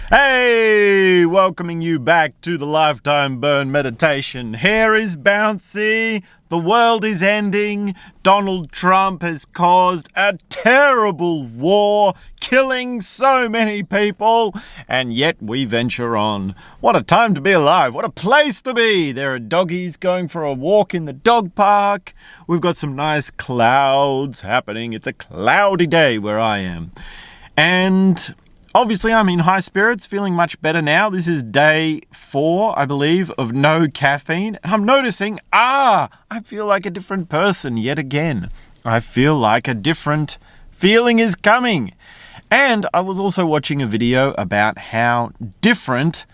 Hey, welcoming you back to the Lifetime Burn Meditation. Hair is bouncy, the world is ending, Donald Trump has caused a terrible war, killing so many people, and yet we venture on. What a time to be alive, what a place to be. There are doggies going for a walk in the dog park. We've got some nice clouds happening. It's a cloudy day where I am. And obviously, I'm in high spirits, feeling much better now. This is day 4, I believe, of no caffeine. And I'm noticing, I feel like a different person yet again. I feel like a different feeling is coming. And I was also watching a video about how different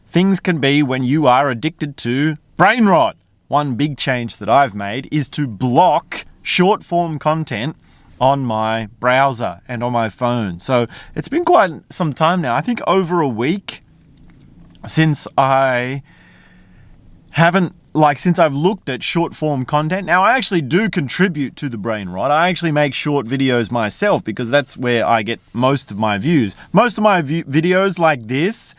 things can be when you are addicted to brain rot. One big change that I've made is to block short-form content on my browser and on my phone. So it's been quite some time now. I think over a week since I've looked at short form content. Now I actually do contribute to the brain rot. I actually make short videos myself because that's where I get most of my views. Most of my videos like this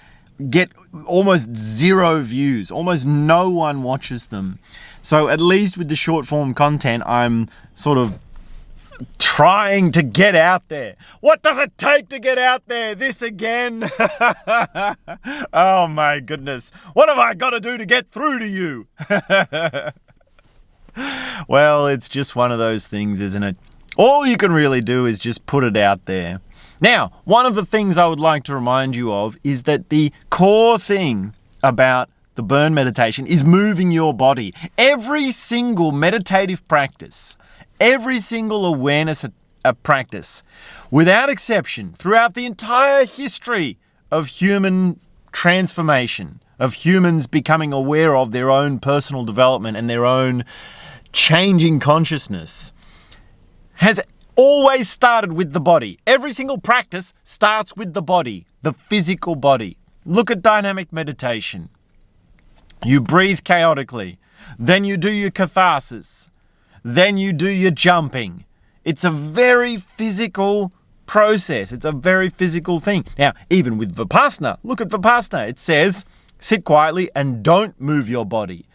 get almost 0 views. Almost no one watches them. So at least with the short form content, I'm sort of trying to get out there. What does it take to get out there? This again? Oh my goodness. What have I got to do to get through to you? Well, it's just one of those things, isn't it? All you can really do is just put it out there. Now, one of the things I would like to remind you of is that the core thing about the burn meditation is moving your body. Every single meditative practice, every single awareness practice, without exception, throughout the entire history of human transformation, of humans becoming aware of their own personal development and their own changing consciousness, has always started with the body. Every single practice starts with the body, the physical body. Look at dynamic meditation. You breathe chaotically, then you do your catharsis, then you do your jumping. It's a very physical process. It's a very physical thing. Now, even with Vipassana, look at Vipassana. It says, sit quietly and don't move your body.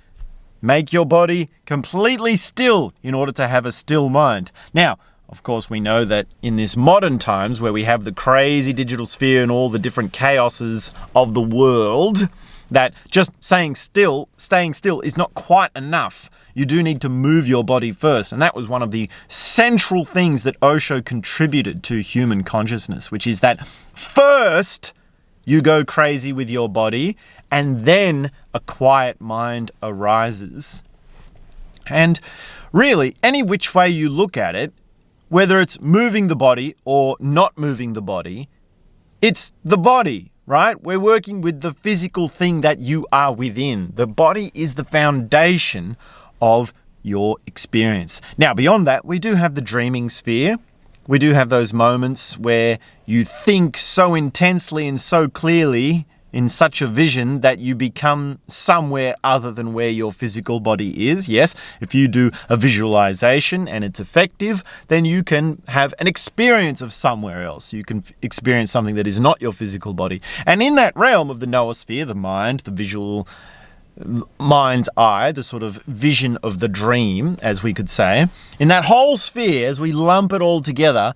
Make your body completely still in order to have a still mind. Now, of course, we know that in this modern times where we have the crazy digital sphere and all the different chaoses of the world, that just staying still is not quite enough. You do need to move your body first. And that was one of the central things that Osho contributed to human consciousness, which is that first you go crazy with your body and then a quiet mind arises. And really, any which way you look at it, whether it's moving the body or not moving the body, it's the body, right? We're working with the physical thing that you are within. The body is the foundation of your experience. Now, beyond that, we do have the dreaming sphere. We do have those moments where you think so intensely and so clearly in such a vision that you become somewhere other than where your physical body is. Yes, if you do a visualization and it's effective, then you can have an experience of somewhere else. You can experience something that is not your physical body. And in that realm of the noosphere, the mind, the visual mind's eye, the sort of vision of the dream, as we could say, in that whole sphere, as we lump it all together,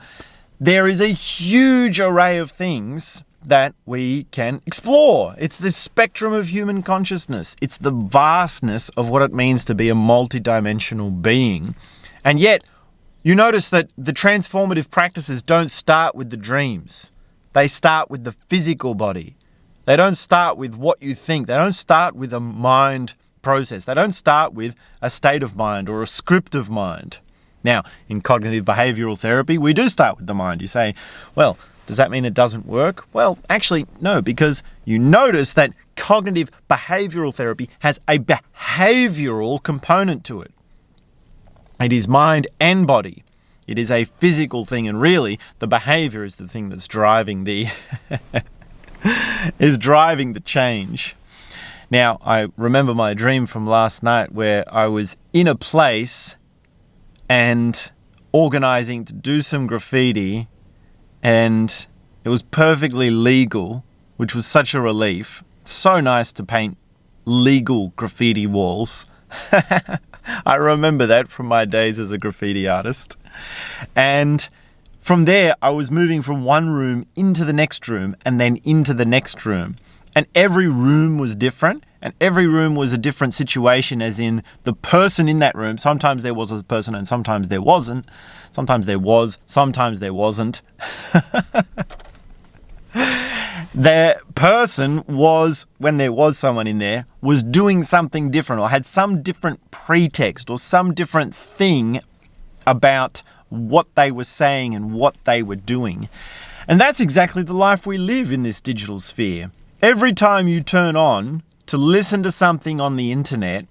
there is a huge array of things that we can explore. It's the spectrum of human consciousness. It's the vastness of what it means to be a multidimensional being. And yet, you notice that the transformative practices don't start with the dreams. They start with the physical body. They don't start with what you think. They don't start with a mind process. They don't start with a state of mind or a script of mind. Now, in cognitive behavioral therapy, we do start with the mind. You say, well, does that mean it doesn't work? Well, actually, no, because you notice that cognitive behavioral therapy has a behavioral component to it. It is mind and body. It is a physical thing, and really, the behavior is the thing that's driving the change. Now, I remember my dream from last night where I was in a place and organizing to do some graffiti, and it was perfectly legal, which was such a relief. So nice to paint legal graffiti walls. I remember that from my days as a graffiti artist. And from there, I was moving from one room into the next room and then into the next room. And every room was different, and every room was a different situation, as in the person in that room. Sometimes there was a person and sometimes there wasn't. Sometimes there was, sometimes there wasn't. The person was, when there was someone in there, was doing something different or had some different pretext or some different thing about what they were saying and what they were doing. And that's exactly the life we live in this digital sphere. Every time you turn on to listen to something on the internet,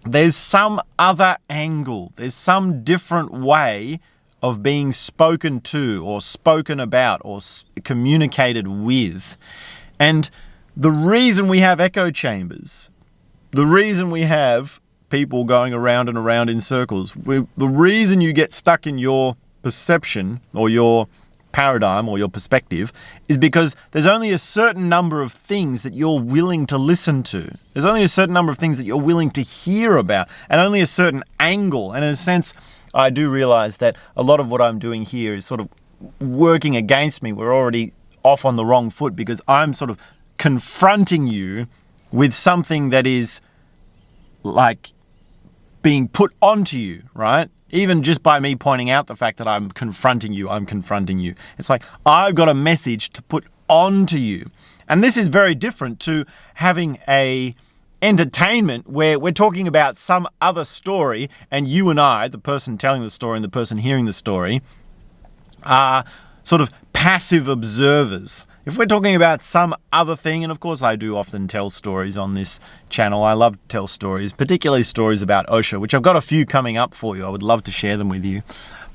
there's some other angle, there's some different way of being spoken to or spoken about or communicated with. And the reason we have echo chambers, the reason we have people going around and around in circles, the reason you get stuck in your perception or your paradigm or your perspective is because there's only a certain number of things that you're willing to listen to. There's only a certain number of things that you're willing to hear about, and only a certain angle. And in a sense, I do realize that a lot of what I'm doing here is sort of working against me. We're already off on the wrong foot because I'm sort of confronting you with something that is like being put onto you, right? Even just by me pointing out the fact that I'm confronting you. It's like I've got a message to put onto you. And this is very different to having a entertainment where we're talking about some other story and you and I, the person telling the story and the person hearing the story, are sort of passive observers. If we're talking about some other thing, and of course I do often tell stories on this channel. I love to tell stories, particularly stories about Osho, which I've got a few coming up for you. I would love to share them with you.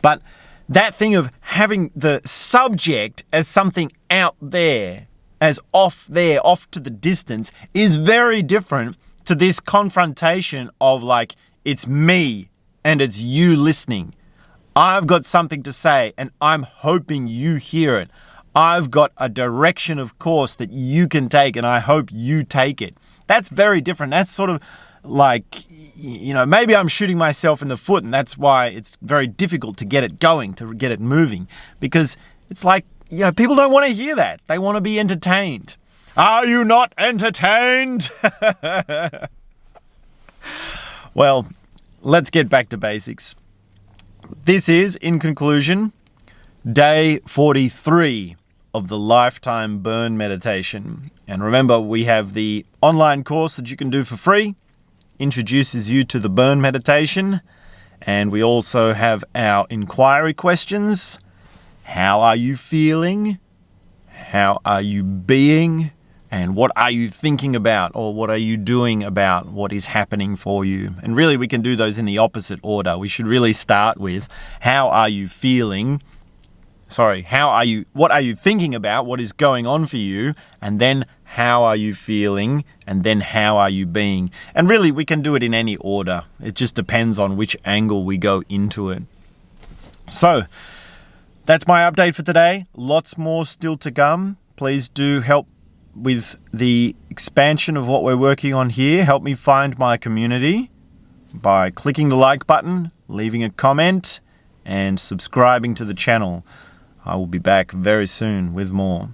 But that thing of having the subject as something out there, as off there, off to the distance, is very different to this confrontation of like, it's me and it's you listening. I've got something to say and I'm hoping you hear it. I've got a direction of course that you can take and I hope you take it. That's very different. That's sort of like, you know, maybe I'm shooting myself in the foot and that's why it's very difficult to get it going, to get it moving. Because it's like, you know, people don't want to hear that. They want to be entertained. Are you not entertained? Well, let's get back to basics. This is, in conclusion, day 43 of the Lifetime Burn Meditation. And remember, we have the online course that you can do for free, introduces you to the burn meditation. And we also have our inquiry questions. How are you feeling? How are you being? And what are you thinking about, or what are you doing about what is happening for you? And really, we can do those in the opposite order. We should really start with how are you feeling? What are you thinking about? What is going on for you? And then how are you feeling? And then how are you being? And really, we can do it in any order. It just depends on which angle we go into it. So, that's my update for today. Lots more still to come. Please do help with the expansion of what we're working on here. Help me find my community by clicking the like button, leaving a comment, and subscribing to the channel. I will be back very soon with more.